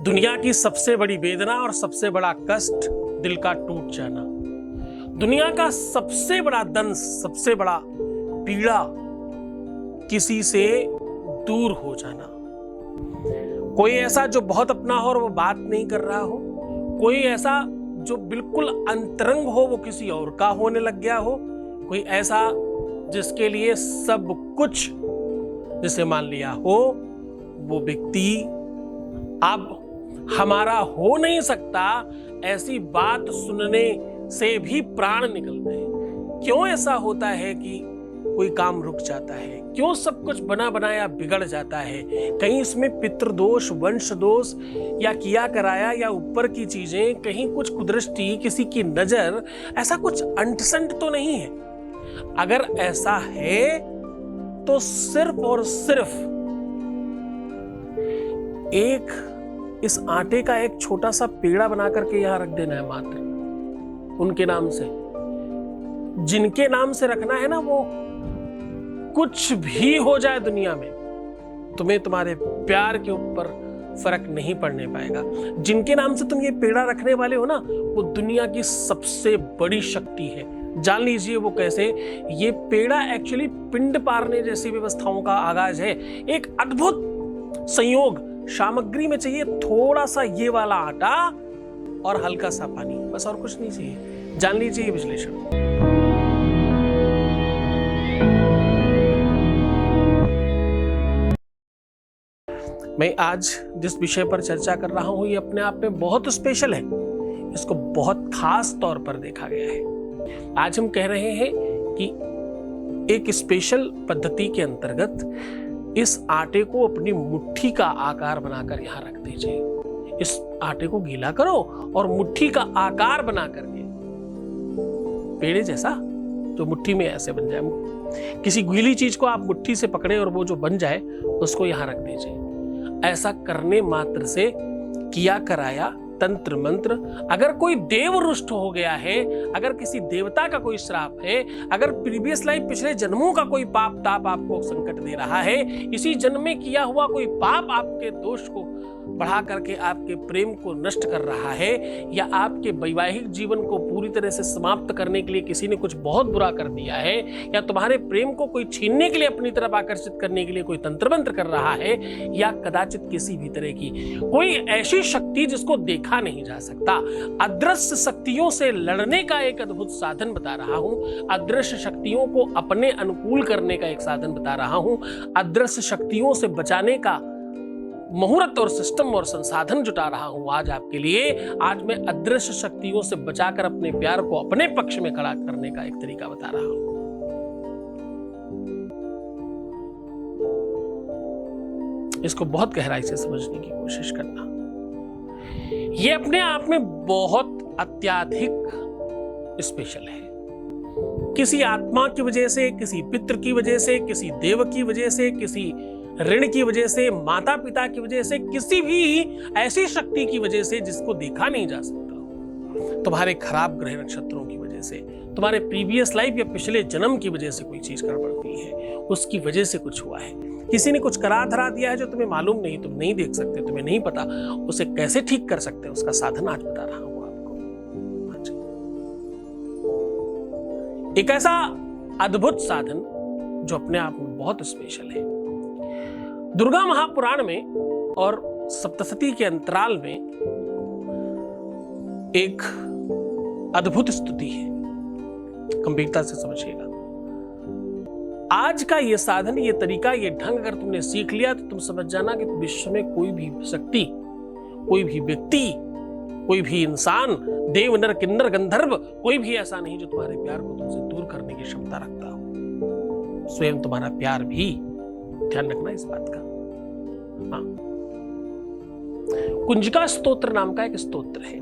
दुनिया की सबसे बड़ी वेदना और सबसे बड़ा कष्ट दिल का टूट जाना। दुनिया का सबसे बड़ा दंश, सबसे बड़ा पीड़ा किसी से दूर हो जाना। कोई ऐसा जो बहुत अपना हो और वो बात नहीं कर रहा हो, कोई ऐसा जो बिल्कुल अंतरंग हो वो किसी और का होने लग गया हो, कोई ऐसा जिसके लिए सब कुछ जिसे मान लिया हो वो व्यक्ति अब हमारा हो नहीं सकता, ऐसी बात सुनने से भी प्राण निकलते हैं। क्यों ऐसा होता है कि कोई काम रुक जाता है? क्यों सब कुछ बना बनाया बिगड़ जाता है? कहीं इसमें पितृदोष, वंश दोष या किया कराया या ऊपर की चीजें, कहीं कुछ कुदृष्टि, किसी की नजर, ऐसा कुछ अंट-संट तो नहीं है? अगर ऐसा है तो सिर्फ और सिर्फ इस आटे का एक छोटा सा पेड़ा बना करके यहां रख देना है, मात्र उनके नाम से। जिनके नाम से रखना है ना, वो कुछ भी हो जाए दुनिया में, तुम्हें तुम्हारे प्यार के ऊपर फर्क नहीं पड़ने पाएगा। जिनके नाम से तुम ये पेड़ा रखने वाले हो ना, वो दुनिया की सबसे बड़ी शक्ति है। जान लीजिए वो कैसे। ये पेड़ा एक्चुअली पिंड पारने जैसी व्यवस्थाओं का आगाज है। एक अद्भुत संयोग, सामग्री में चाहिए थोड़ा सा ये वाला आटा और हल्का सा पानी, बस और कुछ नहीं चाहिए। जान लीजिए ये विश्लेषण। मैं आज जिस विषय पर चर्चा कर रहा हूं ये अपने आप में बहुत स्पेशल है। इसको बहुत खास तौर पर देखा गया है। आज हम कह रहे हैं कि एक स्पेशल पद्धति के अंतर्गत इस आटे को अपनी मुट्ठी का आकार बनाकर यहां रख दीजिए। इस आटे को गीला करो और मुट्ठी का आकार बना करके, पेड़े जैसा जो मुट्ठी में ऐसे बन जाए। किसी गीली चीज को आप मुट्ठी से पकड़े और वो जो बन जाए उसको यहां रख दीजिए। ऐसा करने मात्र से किया कराया तंत्र मंत्र, अगर कोई देव रुष्ट हो गया है, अगर किसी देवता का कोई श्राप है, अगर प्रीवियस लाइफ पिछले जन्मों का कोई पाप ताप आपको संकट दे रहा है, इसी जन्म में किया हुआ कोई पाप आपके दोष को बढ़ा करके आपके प्रेम को नष्ट कर रहा है, या आपके वैवाहिक जीवन को पूरी तरह से समाप्त करने के लिए किसी ने कुछ बहुत बुरा कर दिया है, या तुम्हारे प्रेम को कोई छीनने के लिए अपनी तरफ आकर्षित करने के लिए कोई तंत्र मंत्र कर रहा है, या कदाचित किसी भी तरह की कोई ऐसी शक्ति जिसको देखा नहीं जा सकता। अदृश्य शक्तियों से लड़ने का एक अद्भुत साधन बता रहा हूं। अदृश्य शक्तियों को अपने अनुकूल करने का एक साधन बता रहा हूं। अदृश्य शक्तियों से बचाने का मुहूर्त और सिस्टम और संसाधन जुटा रहा हूं आज आपके लिए। आज मैं अदृश्य शक्तियों से बचाकर अपने प्यार को अपने पक्ष में खड़ा करने का एक तरीका बता रहा हूं। इसको बहुत गहराई से समझने की कोशिश करना। यह अपने आप में बहुत अत्यधिक स्पेशल है। किसी आत्मा की वजह से, किसी पितृ की वजह से, किसी देव की वजह से, किसी ऋण की वजह से, माता पिता की वजह से, किसी भी ऐसी शक्ति की वजह से जिसको देखा नहीं जा सकता, तुम्हारे खराब ग्रह नक्षत्रों की वजह से, तुम्हारे प्रीवियस लाइफ या पिछले जन्म की वजह से कोई चीज गड़बड़ हुई है, उसकी वजह से कुछ हुआ है, किसी ने कुछ करा धरा दिया है जो तुम्हें मालूम नहीं, तुम नहीं देख सकते, तुम्हें नहीं पता, उसे कैसे ठीक कर सकते हैं, उसका साधन आज बता रहा हूं आपको। एक ऐसा अद्भुत साधन जो अपने आप में बहुत स्पेशल है। दुर्गा महापुराण में और सप्तशती के अंतराल में एक अद्भुत स्तुति है, गंभीरता से समझिएगा। आज का ये साधन, ये तरीका, ये ढंग अगर तुमने सीख लिया तो तुम समझ जाना कि विश्व में कोई भी शक्ति, कोई भी व्यक्ति, कोई भी इंसान, देव नर किन्नर गंधर्व, कोई भी ऐसा नहीं जो तुम्हारे प्यार को तुमसे दूर करने की क्षमता रखता हो। स्वयं तुम्हारा प्यार भी, ध्यान रखना इस बात का। हाँ, कुंजिका स्तोत्र नाम का एक स्तोत्र है।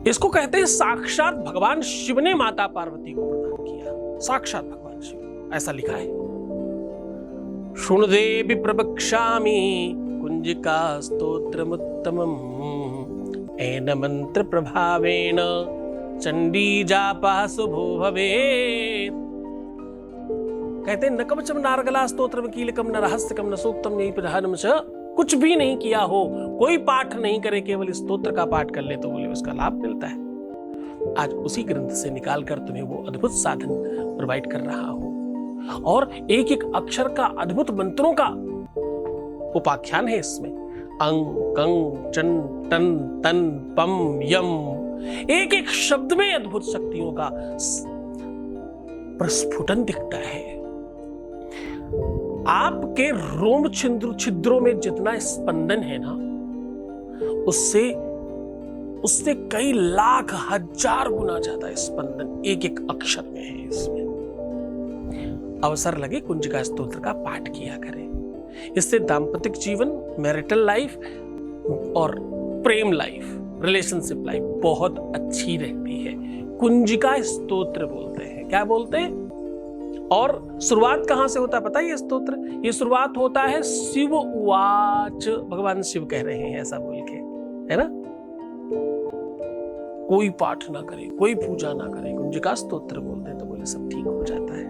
इसको कहते हैं साक्षात भगवान शिव ने माता पार्वती को प्रदान किया। साक्षात भगवान शिव, ऐसा लिखा है। शृणु देवी प्रवक्ष्यामि कुंजिका स्तोत्रमुत्तमम् एन मंत्र प्रभावेण चंडी जापः शुभो भवेत्। कहते हैं न कवचम नारगला स्तोत्रम कीलकम न रहस्यकम न सूक्तम यही प्रधानम च कुछ भी नहीं किया हो, कोई पाठ नहीं करे, केवल स्तोत्र का पाठ कर ले तो बोले उसका लाभ मिलता है। आज उसी ग्रंथ से निकालकर तुम्हें वो अद्भुत साधन प्रोवाइड कर रहा हूं और एक एक अक्षर का अद्भुत मंत्रों का उपाख्यान है इसमें। अंग कंग चं टन तन पम यम, एक एक शब्द में अद्भुत शक्तियों का प्रस्फुटन दिखता है। आपके रोम छिद्रों में जितना स्पंदन है ना, उससे कई लाख हजार गुना ज्यादा स्पंदन एक एक अक्षर में है इसमें। अवसर लगे कुंजिका स्तोत्र का पाठ किया करें। इससे दाम्पतिक जीवन, मैरिटल लाइफ और प्रेम लाइफ, रिलेशनशिप लाइफ बहुत अच्छी रहती है। कुंजिका स्तोत्र बोलते हैं। क्या बोलते हैं? और शुरुआत कहां से होता है पता है? ये स्तोत्र, ये शुरुआत होता है शिव उवाच, भगवान शिव कह रहे हैं ऐसा बोल के, है ना। कोई पाठ ना करे, कोई पूजा ना करे, कुंजिका स्तोत्र बोलते हैं तो बोले सब ठीक हो जाता है।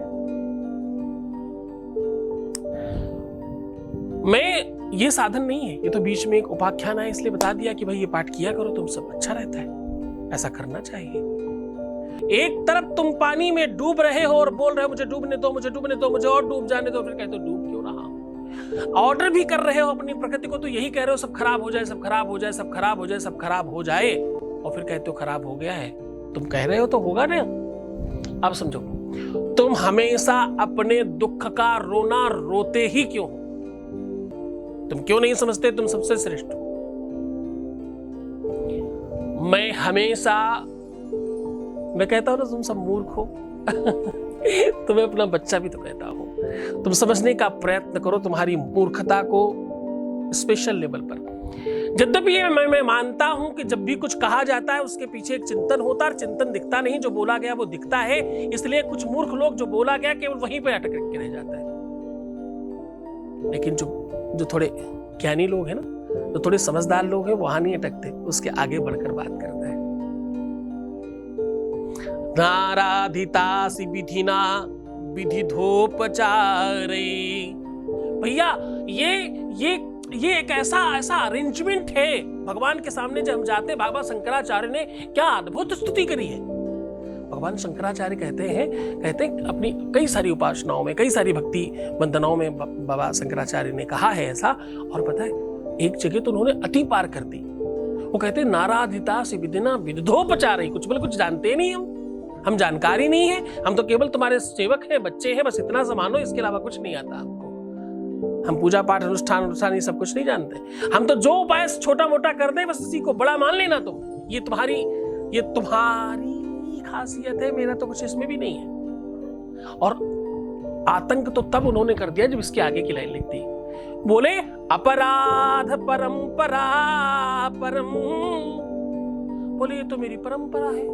मैं ये साधन नहीं है, ये तो बीच में एक उपाख्यान है इसलिए बता दिया कि भाई ये पाठ किया करो तुम सब, अच्छा रहता है, ऐसा करना चाहिए। एक तरफ तुम पानी में डूब रहे हो और बोल रहे हो मुझे डूबने दो, मुझे डूबने दो, मुझे और डूब जाने दो, फिर कहते हो डूब क्यों रहा हूं। ऑर्डर भी कर रहे हो अपनी प्रकृति को, तो यही कह रहे हो सब खराब हो जाए, सब खराब हो जाए, सब खराब हो जाए, सब खराब हो जाए, और फिर कहते हो खराब हो गया है। तुम कह रहे हो तो होगा ना। अब समझो, तुम हमेशा अपने दुख का रोना रोते ही क्यों हो? तुम क्यों नहीं समझते तुम सबसे श्रेष्ठ हो? मैं कहता हूं ना तुम सब मूर्ख हो। तुम्हें अपना बच्चा भी तो कहता हूं। तुम समझने का प्रयत्न करो तुम्हारी मूर्खता को स्पेशल लेवल पर। यद्यपि मैं मानता हूं कि जब भी कुछ कहा जाता है उसके पीछे एक चिंतन होता है, चिंतन दिखता नहीं, जो बोला गया वो दिखता है। इसलिए कुछ मूर्ख लोग जो बोला गया केवल वहीं पे अटक के रह जाता है। लेकिन जो थोड़े ज्ञानी लोग हैं ना, जो थोड़े समझदार लोग हैं, वहां नहीं अटकते, उसके आगे बढ़कर बात करते हैं। नाराधितासि विधिना विधिधोपचारे। भैया ये एक ऐसा अरेंजमेंट है भगवान के सामने जब हम जाते हैं। बाबा शंकराचार्य ने क्या अद्भुत स्तुति करी है। भगवान शंकराचार्य कहते हैं अपनी कई सारी उपासनाओं में, कई सारी भक्ति वंदनाओं में बाबा शंकराचार्य ने कहा है ऐसा। और पता है एक जगह तो उन्होंने अति पार कर दी। वो कहते हैं नाराधितासि विधिना विधिधोपचारे। कुछ बोले कुछ जानते नहीं हम जानकारी नहीं है, हम तो केवल तुम्हारे सेवक हैं, बच्चे हैं, बस इतना समानो, इसके अलावा कुछ नहीं आता हमको। हम पूजा पाठ अनुष्ठान ये सब कुछ नहीं जानते। हम तो जो उपाय छोटा मोटा कर दे बस इसी को बड़ा मान लेना तुम। ये तुम्हारी खासियत है, मेरा तो कुछ इसमें भी नहीं है। और आतंक तो तब उन्होंने कर दिया जब इसके आगे की लाइन लिख दी। बोले अपराध परंपरा परम। बोले ये तो मेरी परंपरा है।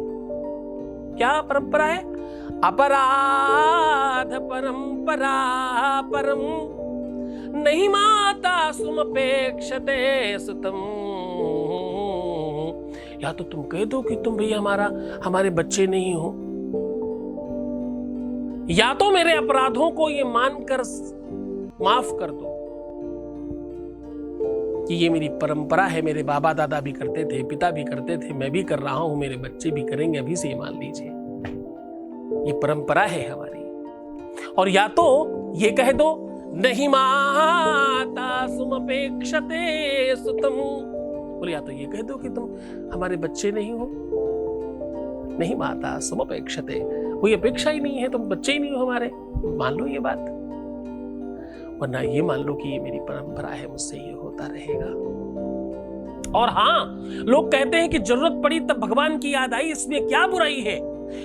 क्या परंपरा है? अपराध परंपरा परम नहीं माता सुमपेक्षते सुतम। या तो तुम कह दो कि तुम भैया हमारे बच्चे नहीं हो, या तो मेरे अपराधों को ये मानकर माफ कर दो कि ये मेरी परंपरा है, मेरे बाबा दादा भी करते थे, पिता भी करते थे, मैं भी कर रहा हूं, मेरे बच्चे भी करेंगे, अभी से ये मान लीजिए ये परंपरा है हमारी। और या तो ये कह दो नहीं माता सुमपेक्षते सुतम। बोले या तो ये कह दो कि तुम हमारे बच्चे नहीं हो, नहीं माता सुमपेक्षते, कोई अपेक्षा ही नहीं है, तुम बच्चे ही नहीं हो हमारे, मान लो ये बात। वरना ये मान लो कि ये मेरी परंपरा है, मुझसे ये होता रहेगा। और हाँ, लोग कहते हैं कि जरूरत पड़ी तब भगवान की याद आई, इसमें क्या बुराई है।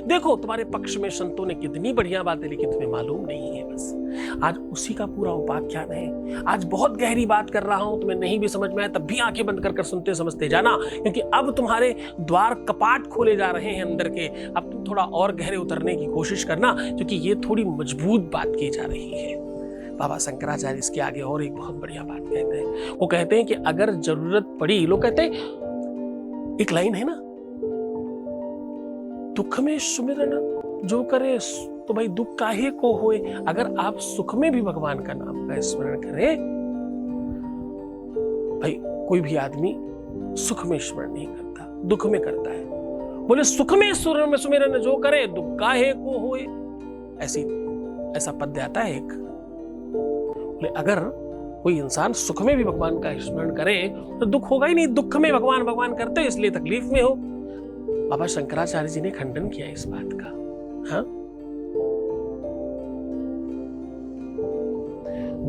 देखो तुम्हारे पक्ष में संतों ने कितनी बढ़िया बातें लिखी, तुम्हें मालूम नहीं है। बस आज उसी का पूरा उपाख्यान है। आज बहुत गहरी बात कर रहा हूं, तुम्हें नहीं भी समझ में आए तब भी आंखें बंद कर सुनते समझते जाना, क्योंकि अब तुम्हारे द्वार कपाट खोले जा रहे हैं अंदर के। अब तुम थोड़ा और गहरे उतरने की कोशिश करना, क्योंकि ये थोड़ी मजबूत बात की जा रही है। बाबा शंकराचार्य इसके आगे और एक बहुत बढ़िया बात कहते हैं। वो कहते हैं कि अगर जरूरत पड़ी, लोग कहते हैं एक लाइन है ना, दुख में सुमिरन जो करे तो भाई दुख काहे को होए। अगर आप सुख में भी भगवान का नाम का स्मरण करें भाई कोई भी आदमी सुख में स्मरण नहीं करता, दुख में करता है। बोले सुख में सुमिरन जो करे, दुख काहे को होए। ऐसा पद्य आता है एक। बोले अगर कोई इंसान सुख में भी भगवान का स्मरण करे तो दुख होगा ही नहीं। दुख में भगवान भगवान करते हो इसलिए तकलीफ में हो। बाबा शंकराचार्य जी ने खंडन किया इस बात का। हाँ,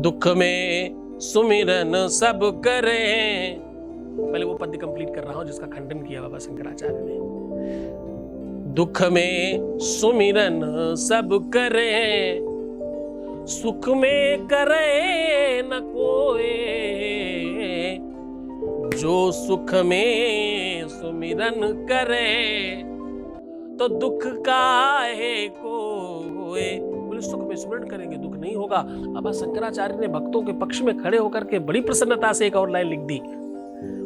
दुख में सुमिरन सब करे। पहले वो पद्य कंप्लीट कर रहा हूं जिसका खंडन किया बाबा शंकराचार्य ने। दुख में सुमिरन सब करे, सुख में करे न कोई। जो सुख में सुमिरन करे, तो दुख काहे को होए। बोले सुख में स्मरण करेंगे दुख नहीं होगा। बाबा शंकराचार्य ने भक्तों के पक्ष में खड़े होकर के बड़ी प्रसन्नता से एक और लाइन लिख दी।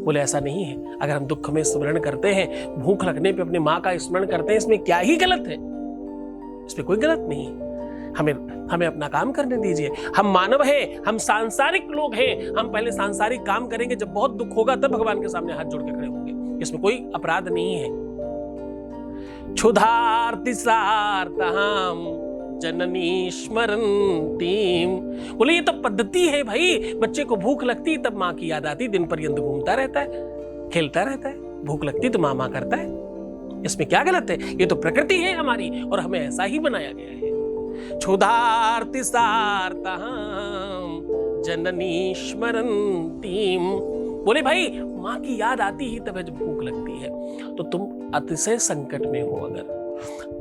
बोले ऐसा नहीं है, अगर हम दुख में स्मरण करते हैं, भूख लगने पे अपनी माँ का स्मरण करते हैं, इसमें क्या ही गलत है? इसमें कोई गलत नहीं है। हमें अपना काम करने दीजिए। हम मानव हैं, हम सांसारिक लोग हैं। हम पहले सांसारिक काम करेंगे, जब बहुत दुख होगा तब भगवान के सामने हाथ जोड़ के खड़े होंगे। इसमें कोई अपराध नहीं है। क्षुधार्ति सार्ताहम जननी स्मरन्तीम। बोले ये तो पद्धति है भाई। बच्चे को भूख लगती तब माँ की याद आती, दिन पर्यंत घूमता रहता है, खेलता रहता है। भूख लगती तो माँ करता है, इसमें क्या गलत है? ये तो प्रकृति है हमारी और हमें ऐसा ही बनाया गया है। क्षुधार्ति सार्ताहम जननी स्मरन्तीम। बोले भाई माँ की याद आती ही तब जब भूख लगती है। तो तुम अतिशय संकट में हो, अगर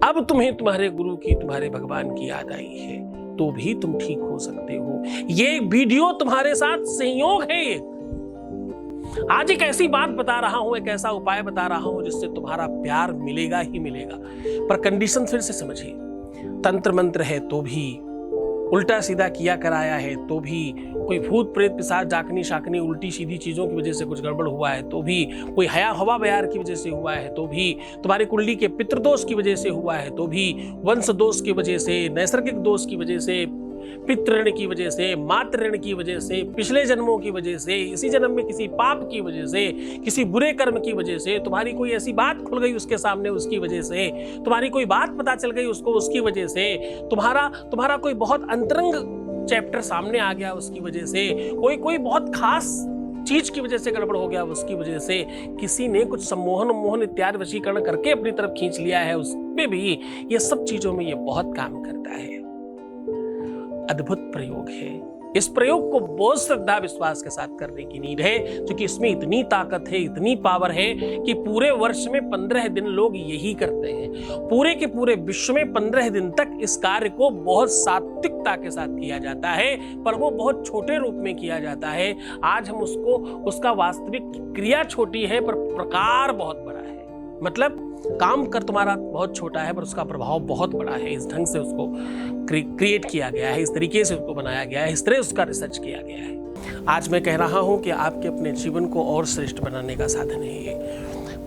अब तुम्हें तुम्हारे गुरु की, तुम्हारे भगवान की याद आई है, तो भी तुम ठीक हो सकते हो। ये वीडियो तुम्हारे साथ संयोग है। आज एक ऐसी बात बता रहा हूं, एक ऐसा उपाय बता रहा हूं जिससे तुम्हारा प्यार मिलेगा ही मिलेगा। पर कंडीशन फिर से समझिए। तंत्र मंत्र है तो भी, उल्टा सीधा किया कराया है तो भी, कोई भूत प्रेत पिशाच जाकनी शाकनी उल्टी सीधी चीजों की वजह से कुछ गड़बड़ हुआ है तो भी, कोई हवा बयार की वजह से हुआ है तो भी, तुम्हारी कुंडली के पितृदोष की वजह से हुआ है तो भी, वंश दोष की वजह से, नैसर्गिक दोष की वजह से, पितृण की वजह से, मातृण की वजह से, पिछले जन्मों की वजह से, इसी जन्म में किसी पाप की वजह से, किसी बुरे कर्म की वजह से, तुम्हारी कोई ऐसी बात खुल गई उसके सामने उसकी वजह से, तुम्हारी कोई बात पता चल गई उसको उसकी वजह से, तुम्हारा कोई बहुत अंतरंग चैप्टर सामने आ गया उसकी वजह से, कोई बहुत खास चीज की वजह से गड़बड़ हो गया उसकी वजह से, किसी ने कुछ सम्मोहन इत्यादि वशीकरण करके अपनी तरफ खींच लिया है, उसमें भी ये सब चीजों में ये बहुत काम करता है। अद्भुत प्रयोग है। इस प्रयोग को बहुत श्रद्धा विश्वास के साथ करने की नीड है, क्योंकि इसमें इतनी ताकत है, इतनी पावर है कि पूरे वर्ष में 15 दिन लोग यही करते हैं। पूरे के पूरे विश्व में 15 दिन तक इस कार्य को बहुत सात्विकता के साथ किया जाता है, पर वो बहुत छोटे रूप में किया जाता है। आज हम उसका वास्तविक क्रिया छोटी है पर प्रकार बहुत बड़ा है। मतलब काम कर तुम्हारा बहुत छोटा है पर उसका प्रभाव बहुत बड़ा है। इस ढंग से उसको क्रिएट किया गया है, इस तरीके से उसको बनाया गया है, इस तरह उसका रिसर्च किया गया है। आज मैं कह रहा हूं कि आपके अपने जीवन को और श्रेष्ठ बनाने का साधन है ये।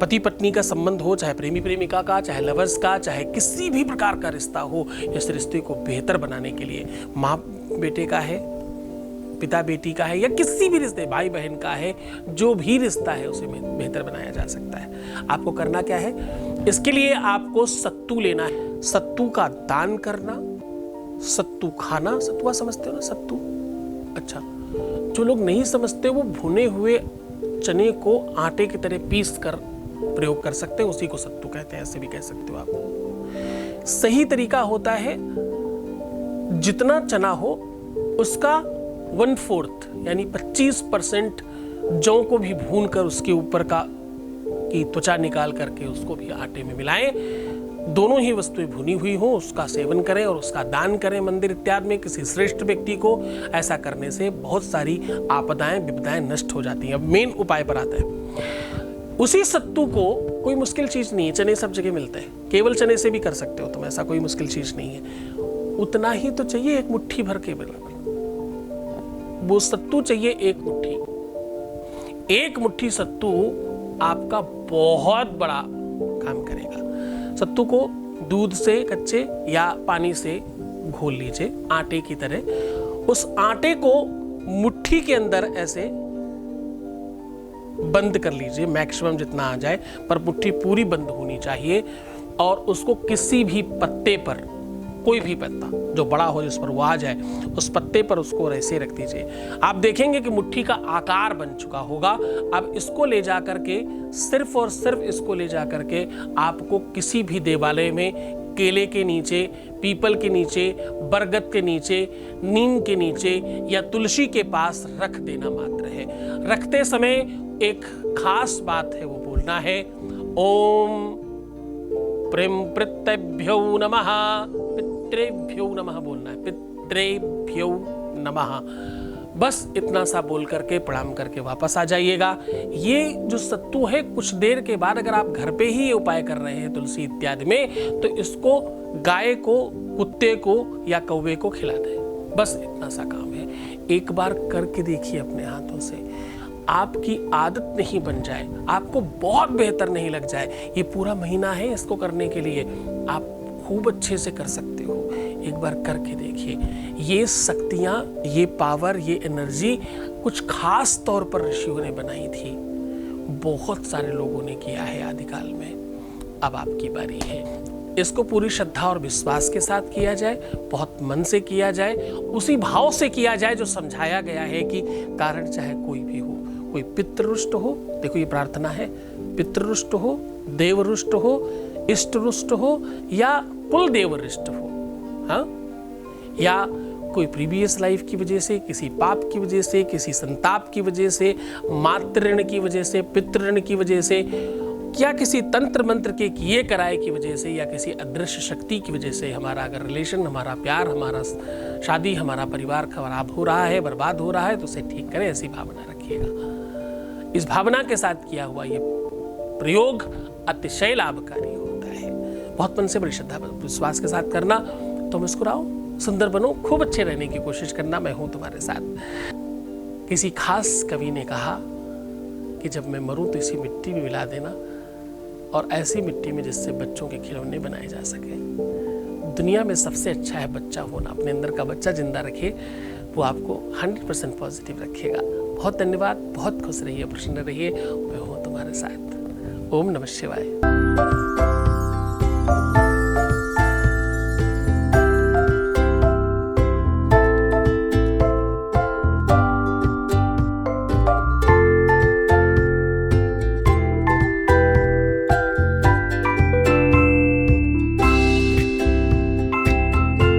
पति पत्नी का संबंध हो, चाहे प्रेमी प्रेमिका का, चाहे लवर्स का, चाहे किसी भी प्रकार का रिश्ता हो, इस रिश्ते को बेहतर बनाने के लिए, माँ बेटे का है, पिता बेटी का है, या किसी भी रिश्ते, भाई बहन का है, जो भी रिश्ता है उसे बेहतर बनाया जा सकता है। आपको करना क्या है? इसके लिए आपको सत्तू लेना है। सत्तू का दान करना, सत्तू खाना। सत्तुआ समझते हो ना? सत्तू, अच्छा, जो लोग नहीं समझते वो भुने हुए चने को आटे की तरह पीस कर प्रयोग कर सकते हैं, उसी को सत्तू कहते हैं, ऐसे भी कह सकते हो आप। सही तरीका होता है जितना चना हो उसका 1/4 यानी 25% जौ को भी भून कर उसके ऊपर की त्वचा निकाल करके उसको भी आटे में मिलाएं। दोनों ही वस्तुएं भुनी हुई हो, उसका सेवन करें और उसका दान करें मंदिर इत्यादि में किसी श्रेष्ठ व्यक्ति को। ऐसा करने से बहुत सारी आपदाएं विपदाएं नष्ट हो जाती हैं। अब मेन उपाय पर आता है। उसी सत्तू को, कोई मुश्किल चीज नहीं है, चने सब जगह मिलते हैं, केवल चने से भी कर सकते हो तुम, ऐसा कोई मुश्किल चीज नहीं है। उतना ही तो चाहिए, एक मुट्ठी भर के बराबर वो सत्तू चाहिए, एक मुट्ठी सत्तू आपका बहुत बड़ा काम करेगा। सत्तू को दूध से कच्चे या पानी से घोल लीजिए आटे की तरह। उस आटे को मुट्ठी के अंदर ऐसे बंद कर लीजिए, मैक्सिमम जितना आ जाए, पर मुट्ठी पूरी बंद होनी चाहिए। और उसको किसी भी पत्ते पर, कोई भी पत्ता जो बड़ा हो जिस पर वो आ जाए, उस पत्ते पर उसको ऐसे रख दीजिए। आप देखेंगे कि मुट्ठी का आकार बन चुका होगा। अब इसको ले जा करके, सिर्फ और सिर्फ इसको ले जा करके आपको किसी भी देवालय में, केले के नीचे, पीपल के नीचे, बरगद के नीचे, नीम के नीचे या तुलसी के पास रख देना मात्र है। रखते समय एक खास बात है, वो बोलना है ओम प्रेम पितृभ्यो नमः, पितृभ्यो नमः बोलना है, पितृभ्यो नमः। बस इतना सा बोल करके प्रणाम करके वापस आ जाइएगा। ये जो सत्तू है, कुछ देर के बाद अगर आप घर पे ही ये उपाय कर रहे हैं तुलसी इत्यादि में, तो इसको गाय को, कुत्ते को या कौवे को खिला दें। बस इतना सा काम है। एक बार करके देखिए अपने हाथों से, आपकी आदत नहीं बन जाए, आपको बहुत बेहतर नहीं लग जाए, ये पूरा महीना है इसको करने के लिए, आप खूब अच्छे से कर सकते हो। एक बार करके देखिए। ये शक्तियाँ, ये पावर, ये एनर्जी कुछ खास तौर पर ऋषियों ने बनाई थी। बहुत सारे लोगों ने किया है आदिकाल में। अब आपकी बारी है। इसको पूरी श्रद्धा और विश्वास के साथ किया जाए, बहुत मन से किया जाए, उसी भाव से किया जाए जो समझाया गया है कि कारण चाहे कोई भी हो, कोई पितृरुष्ट हो, देखो ये प्रार्थना है, पितृरुष्ट हो, देवरुष्ट हो, इष्टरुष्ट हो या कुल देवरुष्ट हो, हाँ, या कोई प्रीवियस लाइफ की वजह से, किसी पाप की वजह से, किसी संताप की वजह से, मातृ की वजह से, पितृ की वजह से, या किसी तंत्र मंत्र के किए कराए की वजह से, या किसी अदृश्य शक्ति की वजह से हमारा अगर रिलेशन, हमारा प्यार, हमारा शादी, हमारा परिवार खराब हो रहा है, बर्बाद हो रहा है, तो उसे ठीक करें, ऐसी भावना रखिएगा। इस भावना के साथ किया हुआ ये प्रयोग अतिशय लाभकारी होता है। बहुत मन से, बड़ी श्रद्धा विश्वास के साथ करना। तो मुस्कुराओ, सुंदर बनो, खूब अच्छे रहने की कोशिश करना, मैं हूं तुम्हारे साथ। किसी खास कवि ने कहा कि जब मैं मरूं तो इसी मिट्टी में मिला देना, और ऐसी मिट्टी में जिससे बच्चों के खिलौने बनाए जा सके। दुनिया में सबसे अच्छा है बच्चा होना। अपने अंदर का बच्चा जिंदा रखिए, वो आपको 100% पॉजिटिव रखेगा। बहुत धन्यवाद, बहुत खुश रहिए, प्रसन्न रहिए, मैं हूं तुम्हारे साथ। ओम नमः शिवाय।